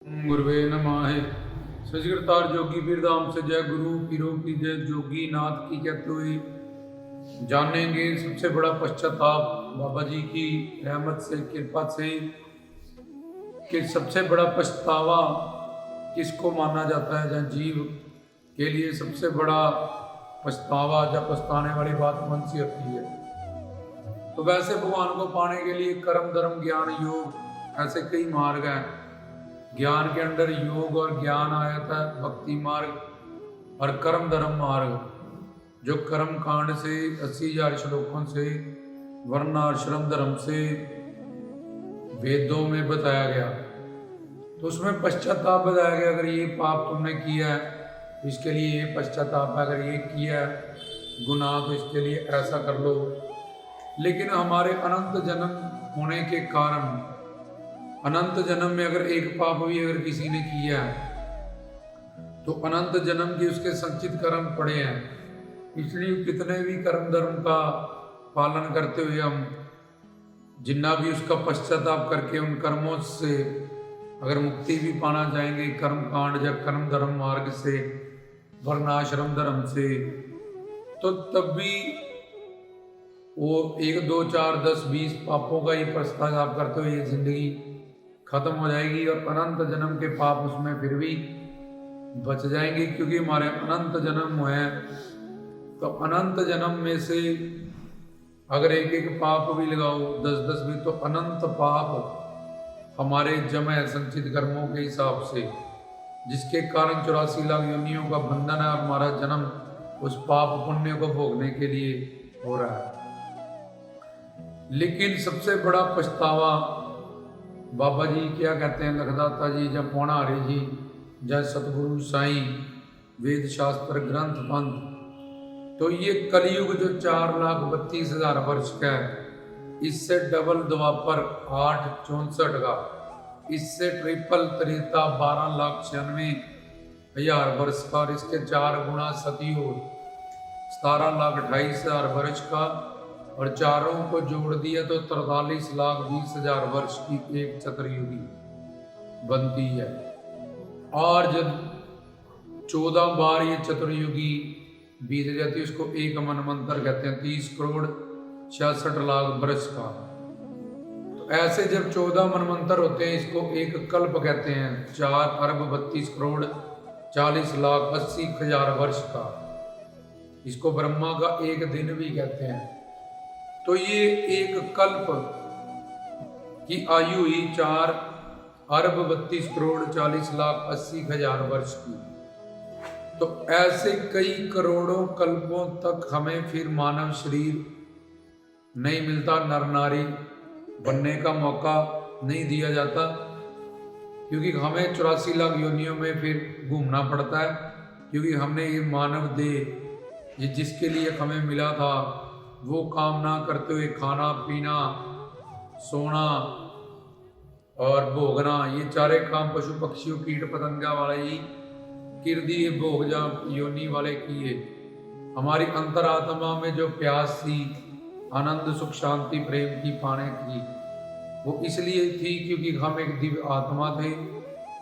गुरुवे नमः। सजगरतार जोगी पीर धाम से जय गुरु पीरों की जय। जोगी नाथ की कहते हुए जानेंगे सबसे बड़ा पश्चाताप बाबा जी की रहमत से कृपा से कि सबसे बड़ा पछतावा किसको माना जाता है। जहाँ जीव के लिए सबसे बड़ा पछतावा जब पछताने वाली बात मन से होती है। तो वैसे भगवान को पाने के लिए कर्म धर्म ज्ञान योग ऐसे कई मार्ग हैं। ज्ञान के अंदर योग और ज्ञान आया था, भक्ति मार्ग और कर्म धर्म मार्ग जो कर्म कांड से 80,000 श्लोकों से वर्णाश्रम धर्म से वेदों में बताया गया। तो उसमें पश्चाताप बताया गया, अगर ये पाप तुमने किया है इसके लिए ये पश्चाताप है, अगर ये किया है गुनाह तो इसके लिए ऐसा कर लो। लेकिन हमारे अनंत जन्म होने के कारण अनंत जन्म में अगर एक पाप भी अगर किसी ने किया है तो अनंत जन्म की उसके संचित कर्म पड़े हैं। इसलिए कितने भी कर्म धर्म का पालन करते हुए हम जितना भी उसका पश्चाताप करके उन कर्मों से अगर मुक्ति भी पाना चाहेंगे, कर्म कांड या कर्म धर्म मार्ग से वर्णाश्रम धर्म से, तो तब भी वो 1 2 4 10 20 पापों का ही पश्चाताप करते हुए ये जिंदगी खत्म हो जाएगी और अनंत जन्म के पाप उसमें फिर भी बच जाएंगे। क्योंकि हमारे अनंत जन्म हुए हैं, तो अनंत जन्म में से अगर एक एक पाप भी लगाओ 10 10 भी, तो अनंत पाप हमारे जमे संचित कर्मों के हिसाब से, जिसके कारण 84 लाख योनियों का बंधन है। हमारा जन्म उस पाप पुण्य को भोगने के लिए हो रहा है। लेकिन सबसे बड़ा पछतावा बाबा जी क्या कहते हैं, लखदाता जी जब पौणारी जी जय सतगुरु साईं वेद शास्त्र ग्रंथ पंथ, तो ये कलयुग जो 4,32,000 वर्ष का है, इससे डबल द्वापर 864 का, इससे ट्रिपल त्रेता 12,96,000 वर्ष का, और इसके 4 गुना सतयुग 17,28,000 वर्ष का, और चारों को जोड़ दिया तो 43,20,000 वर्ष की एक चतुर्युगी बनती है। और जब 14 बार ये चतुर्युगी बीत जाती है उसको एक मनवंतर कहते हैं, 30 करोड़ 66 लाख वर्ष का। तो ऐसे जब 14 मनवंतर होते हैं इसको एक कल्प कहते हैं, 4 अरब 32 करोड़ 40 लाख 80,000 वर्ष का। इसको ब्रह्मा का एक दिन भी कहते हैं। तो ये एक कल्प की आयु ही 4 अरब 32 करोड़ 40 लाख 80,000 वर्ष की। तो ऐसे कई करोड़ों कल्पों तक हमें फिर मानव शरीर नहीं मिलता, नर नारी बनने का मौका नहीं दिया जाता, क्योंकि हमें 84 लाख योनियों में फिर घूमना पड़ता है। क्योंकि हमने ये मानव देह ये जिसके लिए हमें मिला था वो काम ना करते हुए खाना पीना सोना और भोगना, ये चारे काम पशु पक्षियों कीट पतंगा वाले ही किरदी भोग जा योनि वाले किए। हमारी अंतरात्मा में जो प्यास थी आनंद सुख शांति प्रेम की पाने की, वो इसलिए थी क्योंकि हम एक दिव्य आत्मा थे,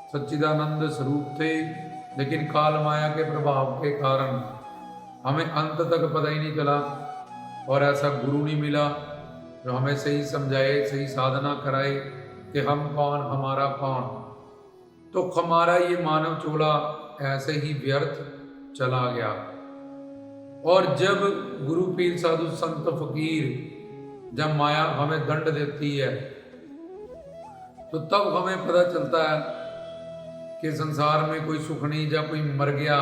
सच्चिदानंद स्वरूप थे। लेकिन काल माया के प्रभाव के कारण हमें अंत तक पता ही नहीं चला, और ऐसा गुरु नहीं मिला जो हमें सही समझाए, सही साधना कराए कि हम कौन हमारा कौन। तो हमारा ये मानव चोला ऐसे ही व्यर्थ चला गया। और जब गुरु पीर साधु संत फकीर जब माया हमें दंड देती है तो तब हमें पता चलता है कि संसार में कोई सुख नहीं। जब कोई मर गया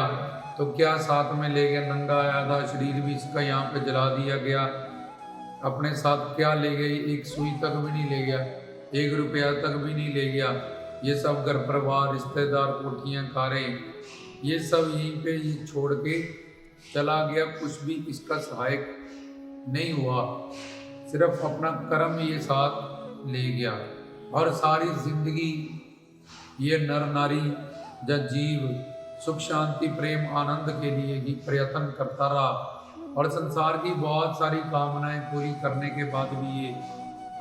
तो क्या साथ में ले गया, नंगा आया था शरीर भी इसका यहाँ पे जला दिया गया, अपने साथ क्या ले गई, एक सुई तक भी नहीं ले गया, 1 रुपया तक भी नहीं ले गया। ये सब घर परिवार रिश्तेदार कोठियाँ कारें ये सब यहीं पे ही छोड़ के चला गया। कुछ भी इसका सहायक नहीं हुआ, सिर्फ अपना कर्म ये साथ ले गया। और सारी जिंदगी ये नर नारी या जीव सुख शांति प्रेम आनंद के लिए ही प्रयत्न करता रहा, और संसार की बहुत सारी कामनाएं पूरी करने के बाद भी ये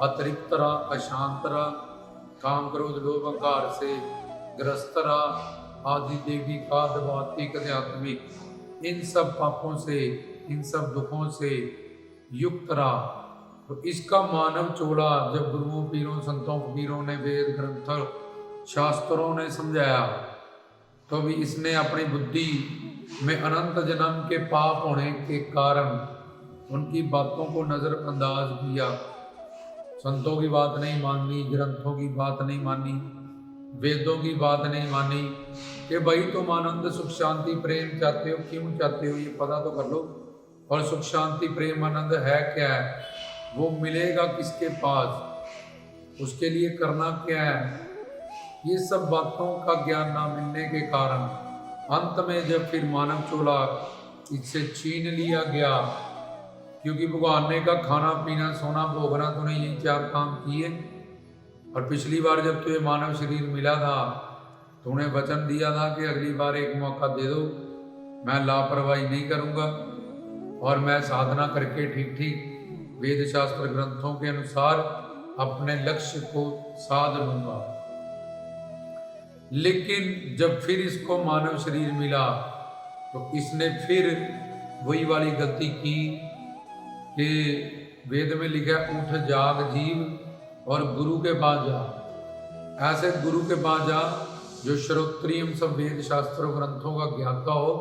अतृप्त रहा, अशांत रहा, काम क्रोध लोभ अहंकार से ग्रस्तरा आदि देवी का दवातिक आध्यात्मिक, इन सब पापों से, इन सब दुखों से युक्त रहा। तो इसका मानव चोला जब गुरुओं पीरों संतों फकीरों ने वेद ग्रंथों शास्त्रों ने समझाया, तो भी इसने अपनी बुद्धि में अनंत जन्म के पाप होने के कारण उनकी बातों को नजरअंदाज किया। संतों की बात नहीं मानी, ग्रंथों की बात नहीं मानी, वेदों की बात नहीं मानी कि भाई तुम आनंद सुख शांति प्रेम चाहते हो, क्यों चाहते हो ये पता तो कर लो, और सुख शांति प्रेम आनंद है क्या है, वो मिलेगा किसके पास, उसके लिए करना क्या है। ये सब बातों का ज्ञान ना मिलने के कारण अंत में जब फिर मानव चोला इससे छीन लिया गया, क्योंकि भगवान ने कहा खाना पीना सोना भोगना तूने यही 4 काम किए, और पिछली बार जब तुझे मानव शरीर मिला था तूने वचन दिया था कि अगली बार एक मौका दे दो, मैं लापरवाही नहीं करूँगा और मैं साधना करके ठीक ठीक वेद शास्त्र ग्रंथों के अनुसार अपने लक्ष्य को साध लूंगा। लेकिन जब फिर इसको मानव शरीर मिला तो इसने फिर वही वाली गलती की कि वेद में लिखा उठ जाग जीव और गुरु के पास जा। ऐसे गुरु के पास जा जो श्रोत्रियम सब वेद शास्त्रों ग्रंथों का ज्ञाता हो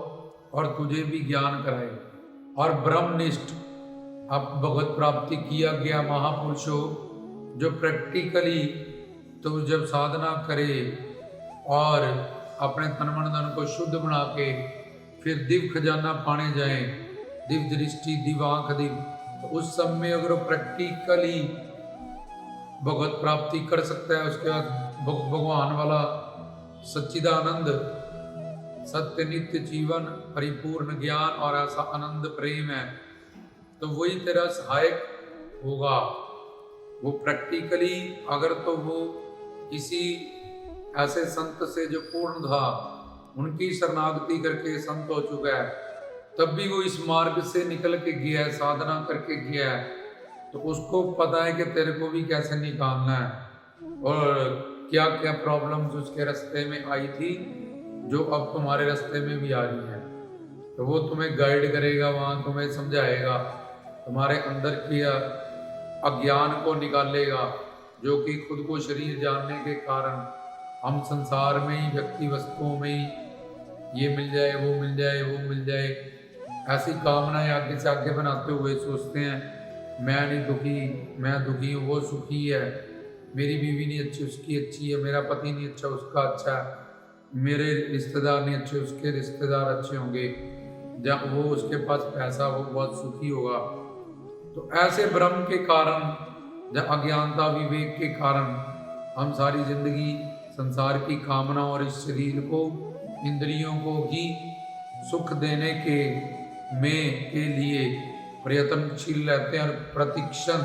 और तुझे भी ज्ञान कराए, और ब्रह्मनिष्ठ अब भगवत प्राप्ति किया गया महापुरुष हो जो प्रैक्टिकली तो जब साधना करे और अपने तन मन धन को शुद्ध बना के फिर दिव्य खजाना पाने जाए, दिव्य दृष्टि दिव्य आंख दिव्य, तो उस समय अगर वो प्रैक्टिकली भगवत प्राप्ति कर सकता है, उसके बाद भगवान वाला सच्चिदानंद सत्य नित्य जीवन परिपूर्ण ज्ञान और ऐसा आनंद प्रेम है, तो वही तेरा सहायक होगा। वो प्रैक्टिकली अगर तो वो किसी ऐसे संत से जो पूर्ण था उनकी शरणागति करके संत हो चुका है, तब भी वो इस मार्ग से निकल के गया है, साधना करके गया है, तो उसको पता है कि तेरे को भी कैसे निकालना है और क्या क्या प्रॉब्लम्स उसके रास्ते में आई थी जो अब तुम्हारे रास्ते में भी आ रही हैं। तो वो तुम्हें गाइड करेगा, वहाँ तुम्हें समझाएगा, तुम्हारे अंदर की अज्ञान को निकालेगा, जो कि खुद को शरीर जानने के कारण हम संसार में ही व्यक्ति वस्तुओं में ही ये मिल जाए वो मिल जाए वो मिल जाए ऐसी कामनाएं आगे से आगे बनाते हुए सोचते हैं मैं नहीं दुखी, मैं दुखी हूँ, वो सुखी है, मेरी बीवी नहीं अच्छी उसकी अच्छी है, मेरा पति नहीं अच्छा उसका अच्छा है, मेरे रिश्तेदार नहीं अच्छे उसके रिश्तेदार अच्छे होंगे, जब वो उसके पास पैसा वो बहुत सुखी होगा। तो ऐसे भ्रम के कारण, जब अज्ञानता विवेक के कारण हम सारी जिंदगी संसार की कामना और इस शरीर को इंद्रियों को ही सुख देने के के लिए प्रयत्नशील रहते हैं और प्रतिक्षण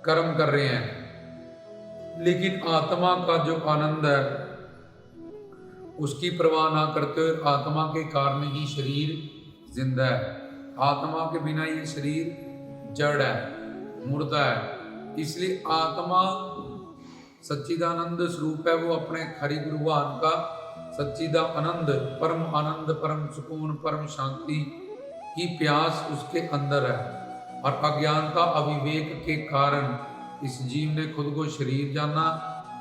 कर्म कर रहे हैं। लेकिन आत्मा का जो आनंद है उसकी परवाह ना करते हुए आत्मा के कारण ही शरीर जिंदा है। आत्मा के बिना ये शरीर जड़ है, मुर्दा है। इसलिए आत्मा सच्चिदानंद स्वरूप है, वो अपने हरि गुरु भगवान का सच्चिदानंद आनंद परम सुकून परम शांति की प्यास उसके अंदर है। और अज्ञानता अविवेक के कारण इस जीव ने खुद को शरीर जाना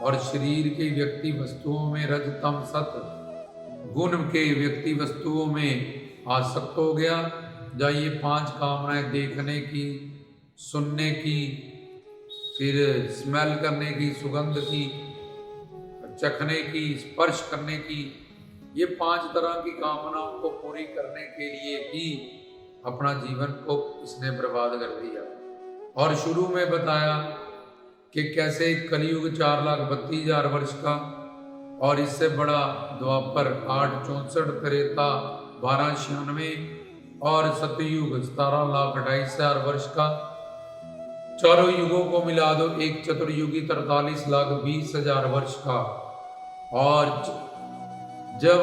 और शरीर के व्यक्ति वस्तुओं में रज तम सत गुण के व्यक्ति वस्तुओं में आसक्त हो गया। जहाँ ये 5 कामनाएं देखने की, सुनने की, फिर स्मेल करने की, सुगंध की, चखने की, स्पर्श करने की, ये 5 तरह की कामनाओं को पूरी करने के लिए ही अपना जीवन को इसने बर्बाद कर दिया। और शुरू में बताया कि कैसे कलयुग 4,32,000 वर्ष का और इससे बड़ा द्वापर 8,64 त्रेता 12,96 और सतयुग 17,28,000 वर्ष का। चारों युगों को मिला दो एक चतुर्युगी 43,20,000 वर्ष का। और जब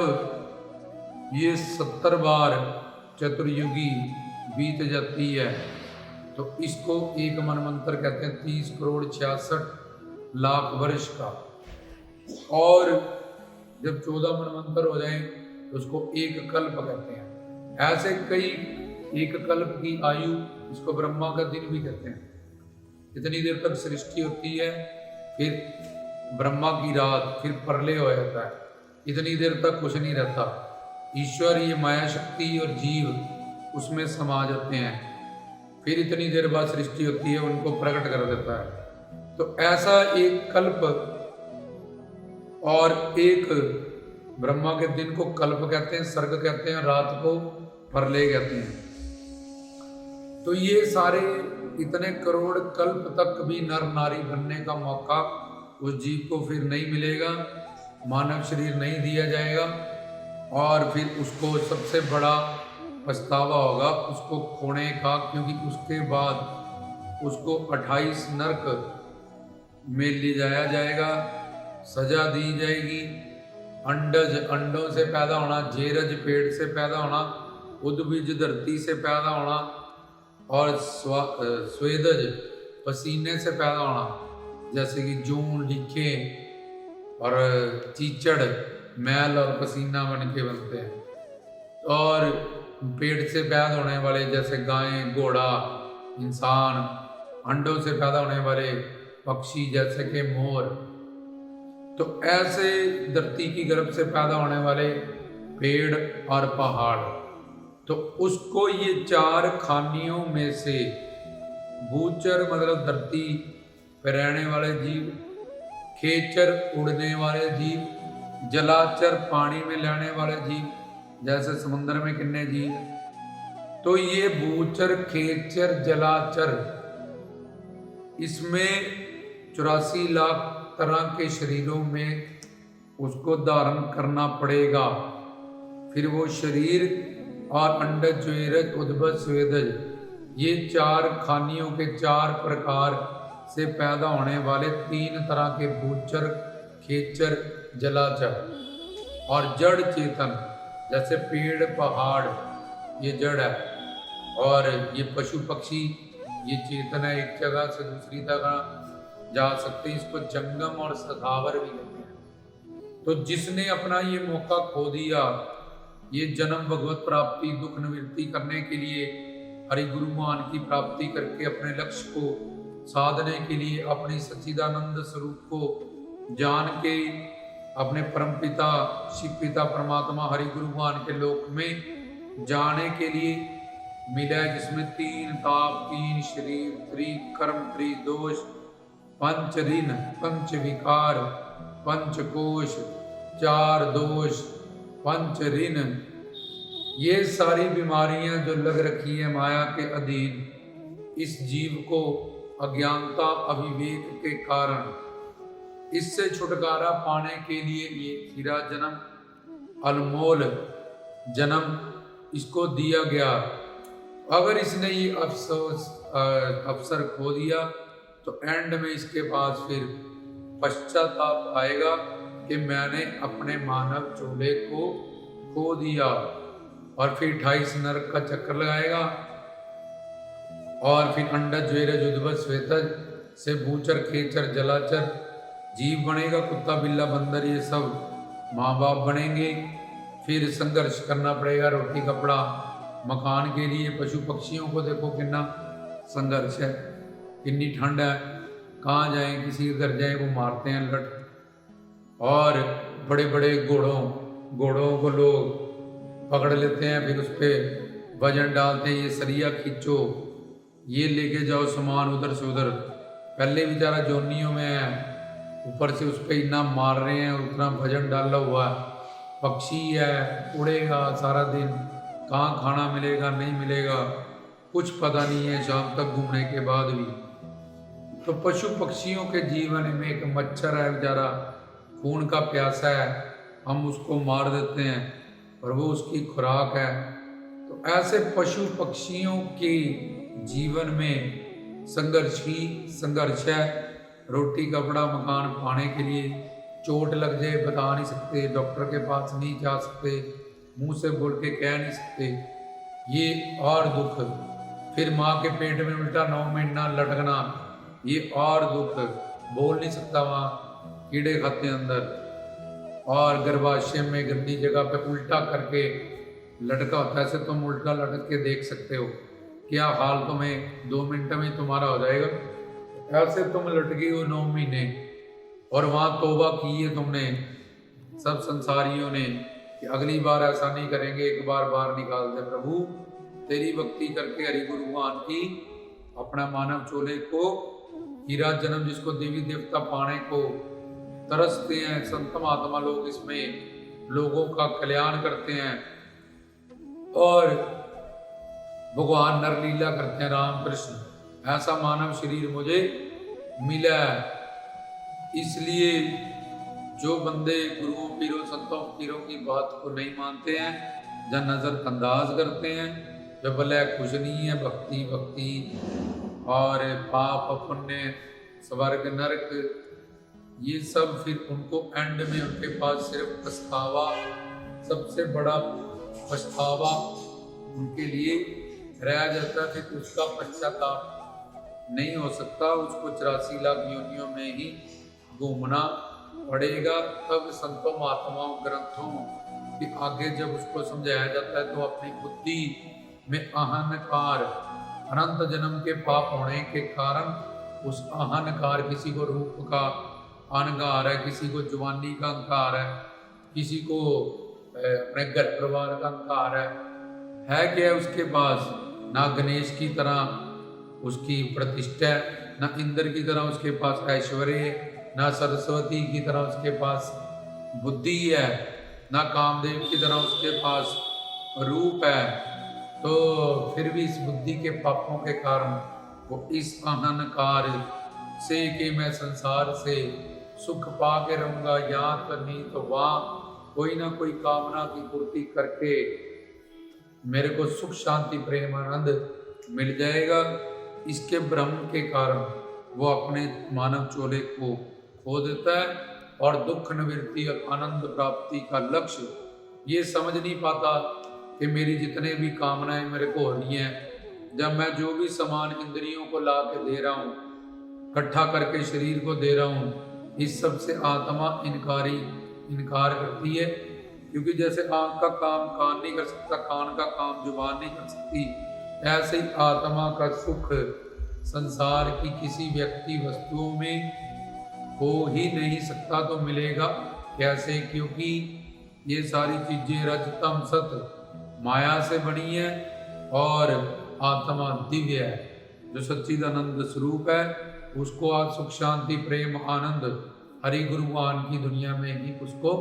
ये 70 बार चतुर्युगी बीत जाती है तो इसको एक मनमंत्र कहते हैं 30,66,00,000 वर्ष का। और जब 14 मनवंतर हो जाए तो उसको एक कल्प कहते हैं। ऐसे कई एक कल्प की आयु, इसको ब्रह्मा का दिन भी कहते हैं। इतनी देर तक सृष्टि होती है, फिर ब्रह्मा की रात, फिर प्रलय हो जाता है। इतनी देर तक कुछ नहीं रहता। ईश्वर, ये माया शक्ति और जीव उसमें समा जाते हैं, फिर इतनी देर बाद सृष्टि होती है, उनको प्रकट कर देता है। तो ऐसा एक कल्प और एक ब्रह्मा के दिन को कल्प कहते हैं, सर्ग कहते हैं, रात को प्रलय कहते हैं। तो ये सारे इतने करोड़ कल्प तक भी नर नारी बनने का मौका उस जीव को फिर नहीं मिलेगा, मानव शरीर नहीं दिया जाएगा, और फिर उसको सबसे बड़ा पछतावा होगा उसको खोने का, क्योंकि उसके बाद उसको 28 नरक में ले जाया जाएगा, सजा दी जाएगी। अंडज, अंडों से पैदा होना, जेरज पेट से पैदा होना, उद्भिज धरती से पैदा होना, और स्वेदज पसीने से पैदा होना, जैसे कि जून, लीखे और चीचड़ मैल और पसीना बन के बनते हैं। और पेट से पैदा होने वाले जैसे गाय, घोड़ा, इंसान, अंडों से पैदा होने वाले पक्षी जैसे कि मोर। तो ऐसे धरती की गर्भ से पैदा होने वाले पेड़ और पहाड़, तो उसको ये 4 खानियों में से भूचर मतलब धरती पर रहने वाले जीव, खेचर उड़ने वाले जीव, जलाचर पानी में रहने वाले जीव जैसे समुद्र में कितने जीव, तो ये भूचर, खेचर, जलाचर, इसमें 84 लाख तरह के शरीरों में उसको धारण करना पड़ेगा। फिर वो शरीर और अंडज, ज्वेरज, उद्भज, स्वेदज, ये 4 खानियों के 4 प्रकार से पैदा होने वाले 3 तरह के भूचर, खेचर, जलाचर और जड़ चेतन जैसे पेड़, पहाड़, ये जड़ है, और ये पशु पक्षी ये चेतन है, एक जगह से दूसरी जगह जा सकते हैं। इसको जंगम और सखावर भी कहते हैं। तो जिसने अपना ये मौका खो दिया, ये जन्म भगवत प्राप्ति, दुख निवृत्ति करने के लिए हरि गुरु मान की प्राप्ति करके अपने लक्ष्य को साधने के लिए, अपनी सच्चिदानंद स्वरूप को जान के अपने परम पिता शिव पिता परमात्मा हरि गुरु मान के लोक में जाने के लिए मिला है, जिसमें 3 ताप, 3 शरीर, 3 कर्म, 3 दोष, 5 ऋण, 5 विकार, 5 कोश, 4 दोष, 5 ऋण, ये सारी बीमारियां जो लग रखी है माया के अधीन, इस जीव को अज्ञानता, अविवेक के कारण, इससे छुटकारा पाने के लिए ये हीरा जन्म, अनमोल जन्म इसको दिया गया। अगर इसने ये अवसर खो दिया तो एंड में इसके पास फिर पश्चाताप आएगा कि मैंने अपने मानव चूल्हे को खो दिया, और फिर 28 नरक का चक्कर लगाएगा, और फिर अंडज, ज्वेरज, उद्भज, स्वेदज से भूचर, खेचर, जलाचर जीव बनेगा, कुत्ता, बिल्ला, बंदर, ये सब माँ बाप बनेंगे। फिर संघर्ष करना पड़ेगा रोटी, कपड़ा, मकान के लिए। पशु पक्षियों को देखो कितना संघर्ष है, कितनी ठंड है, कहाँ जाएं, किसी के घर जाएं वो मारते हैं लट। और बड़े बड़े घोड़ों को लोग पकड़ लेते हैं, फिर उस पर वजन डालते हैं, ये सरिया खींचो, ये लेके जाओ सामान उधर से उधर। पहले बेचारा जोनियों में है, ऊपर से उस पर इतना मार रहे हैं, उतना वजन डाला हुआ है। पक्षी है, उड़ेगा सारा दिन, कहाँ खाना मिलेगा नहीं मिलेगा कुछ पता नहीं है, शाम तक घूमने के बाद भी। तो पशु पक्षियों के जीवन में एक मच्छर है बेचारा, खून का प्यासा है, हम उसको मार देते हैं और वो उसकी खुराक है। तो ऐसे पशु पक्षियों के जीवन में संघर्ष ही संघर्ष है। रोटी, कपड़ा, मकान पाने के लिए चोट लग जाए बता नहीं सकते, डॉक्टर के पास नहीं जा सकते, मुंह से बोल के कह नहीं सकते, ये और दुख। फिर माँ के पेट में उल्टा 9 महीना लटकना, ये और दुख, बोल नहीं सकता, वहाँ कीड़े खाते हैं अंदर। और गर्भाशय में गंदी जगह पे उल्टा करके लटका होता है, ऐसे तुम उल्टा लटक के देख सकते हो, क्या हाल तुम्हें 2 मिनट में तुम्हारा हो जाएगा। ऐसे तुम लटकी हो 9 महीने और वहाँ तौबा की है तुमने सब संसारियों ने कि अगली बार ऐसा नहीं करेंगे, एक बार बाहर निकाल दे प्रभु। तेरी भक्ति करके हरि गुरु भगवान की अपना मानव चोले को हीरा जन्म जिसको देवी देवता पाने को तरसते हैं, संत महात्मा लोग इसमें लोगों का कल्याण करते हैं और भगवान नरलीला करते हैं राम कृष्ण। ऐसा मानव शरीर मुझे मिला है। इसलिए जो बंदे गुरुओं पीरों संतों फकीरों की बात को नहीं मानते हैं, जब नजरअंदाज करते हैं, जब भले कुछ नहीं है, भक्ति भक्ति और पाप पुण्य स्वर्ग नरक ये सब, फिर उनको एंड में उनके पास सिर्फ पछतावा, सबसे बड़ा पछतावा उनके लिए रह जाता है। फिर उसका पश्चाताप नहीं हो सकता, उसको 84 लाख योनियों में ही घूमना पड़ेगा। तब संतों महात्माओं ग्रंथों के आगे जब उसको समझाया जाता है तो अपनी बुद्धि में अहंकार, अनंत जन्म के पाप होने के कारण उस अहंकार, किसी को रूप का अहंकार है, किसी को जवानी का अहंकार है, किसी को अपने घर परिवार का अहंकार है क्या उसके पास? ना गणेश की तरह उसकी प्रतिष्ठा है, ना इंद्र की तरह उसके पास ऐश्वर्य है, ना सरस्वती की तरह उसके पास बुद्धि है, ना कामदेव की तरह उसके पास रूप है। तो फिर भी इस बुद्धि के पापों के कारण वो इस अहंकार से कि मैं संसार से सुख पा के रहूंगा, यहाँ तो नहीं तो वहाँ कोई ना कोई कामना की पूर्ति करके मेरे को सुख शांति प्रेम आनंद मिल जाएगा। इसके भ्रम के कारण वो अपने मानव चोले को खो देता है और दुख निवृत्ति और आनंद प्राप्ति का लक्ष्य ये समझ नहीं पाता कि मेरी जितने भी कामनाएं मेरे को हो रही हैं, जब मैं जो भी सामान इंद्रियों को ला के दे रहा हूँ, इकट्ठा करके शरीर को दे रहा हूँ, इस सब से आत्मा इनकार करती है। क्योंकि जैसे आँख का काम कान नहीं कर सकता, कान का काम जुबान नहीं कर सकती, ऐसे ही आत्मा का सुख संसार की किसी व्यक्ति वस्तुओं में हो ही नहीं सकता। तो मिलेगा कैसे? क्योंकि ये सारी चीजें रजतम सत माया से बनी है और आत्मा दिव्य है जो सच्चिदानंद स्वरूप है। उसको आज सुख शांति प्रेम आनंद हरि गुरु भगवान की दुनिया में ही उसको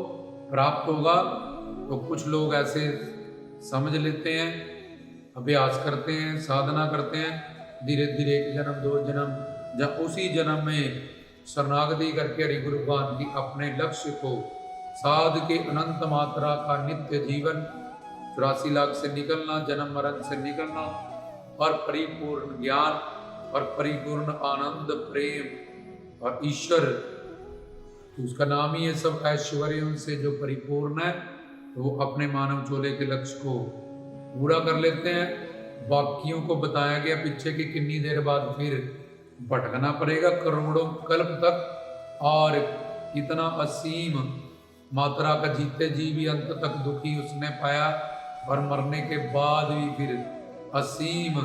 प्राप्त होगा। तो कुछ लोग ऐसे समझ लेते हैं, अभ्यास करते हैं, साधना करते हैं, धीरे धीरे 1 जन्म 2 जन्म, जब उसी जन्म में शरणागति करके हरि गुरु भगवान की अपने लक्ष्य को साध के अनंत मात्रा का नित्य जीवन 84 लाख से निकलना, जन्म मरण से निकलना और परिपूर्ण ज्ञान और परिपूर्ण आनंद प्रेम और ईश्वर, तो उसका नाम ही है सब ऐश्वर्यों से जो परिपूर्ण है, तो वो अपने मानव चोले के लक्ष्य को पूरा कर लेते हैं। बाकियों को बताया गया पीछे की कितनी देर बाद फिर भटकना पड़ेगा करोड़ों कल्प तक, और इतना असीम मात्रा का जीते जी भी अंत तक दुखी उसने पाया, और मरने के बाद भी फिर असीम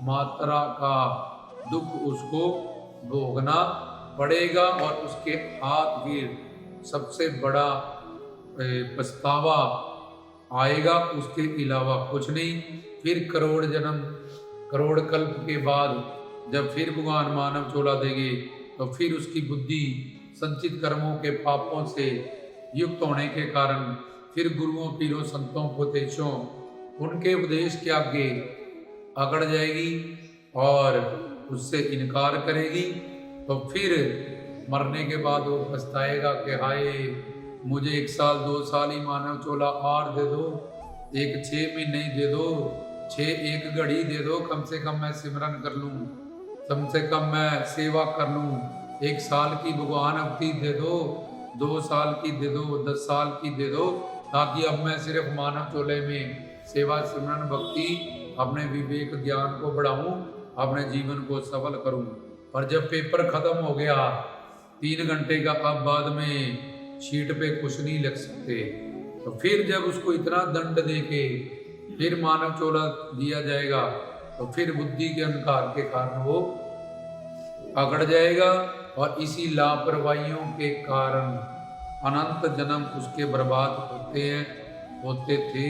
मात्रा का दुख उसको भोगना पड़ेगा। और उसके हाथ फिर सबसे बड़ा पछतावा आएगा, उसके अलावा कुछ नहीं। फिर करोड़ जन्म करोड़ कल्प के बाद जब फिर भगवान मानव चोला देंगे तो फिर उसकी बुद्धि संचित कर्मों के पापों से युक्त होने के कारण फिर गुरुओं पीरों संतों उपदेशों उनके उपदेश के आगे अकड़ जाएगी और उससे इनकार करेगी। तो फिर मरने के बाद वो पछताएगा कि हाय मुझे 1 साल 2 साल ही मानव चोला और दे दो, 6 महीने दे दो, 1 घड़ी दे दो, कम से कम मैं सिमरन कर लूँ, कम से कम मैं सेवा कर लूँ। 1 साल की भगवान अवधि दे दो, 2 साल की दे दो, 10 साल की दे दो, ताकि अब मैं सिर्फ मानव चोले में सेवा सिमरन भक्ति अपने विवेक ज्ञान को बढ़ाऊं, अपने जीवन को सफल करूं। और जब पेपर खत्म हो गया 3 घंटे का, अब बाद में शीट पे कुछ नहीं लिख सकते। तो फिर जब उसको इतना दंड देके फिर मानव चोला दिया जाएगा तो फिर बुद्धि के अहंकार के कारण वो अकड़ जाएगा और इसी लापरवाहियों के कारण अनंत जन्म उसके बर्बाद होते हैं, होते थे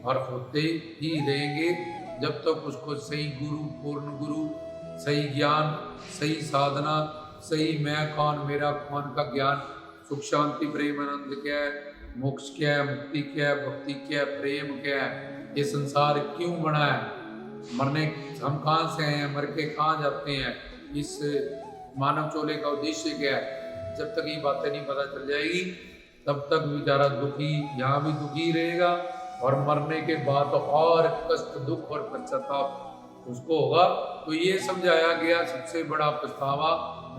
और होते ही रहेंगे जब तक उसको सही गुरु, पूर्ण गुरु, सही ज्ञान, सही साधना, सही मैं कौन मेरा कौन का ज्ञान, सुख शांति प्रेम आनंद क्या है, मोक्ष क्या है, मुक्ति क्या है, भक्ति क्या है, प्रेम क्या है, ये संसार क्यों बना है, मरने हम कहाँ से आए हैं, मर के कहाँ जाते हैं, इस मानव चोले का उद्देश्य क्या है, जब तक ये बातें नहीं पता चल जाएगी तब तक बेचारा दुखी, यहाँ भी दुखी रहेगा और मरने के बाद तो और कष्ट, दुख और पश्चाताप उसको होगा। तो ये समझाया गया सबसे बड़ा पछतावा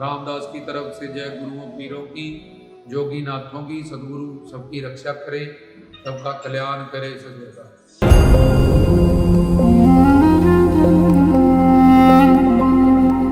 रामदास की तरफ से। जय गुरुओं पीरों की, जोगी नाथों की, सदगुरु सबकी रक्षा करे, सबका कल्याण करे। सजदा।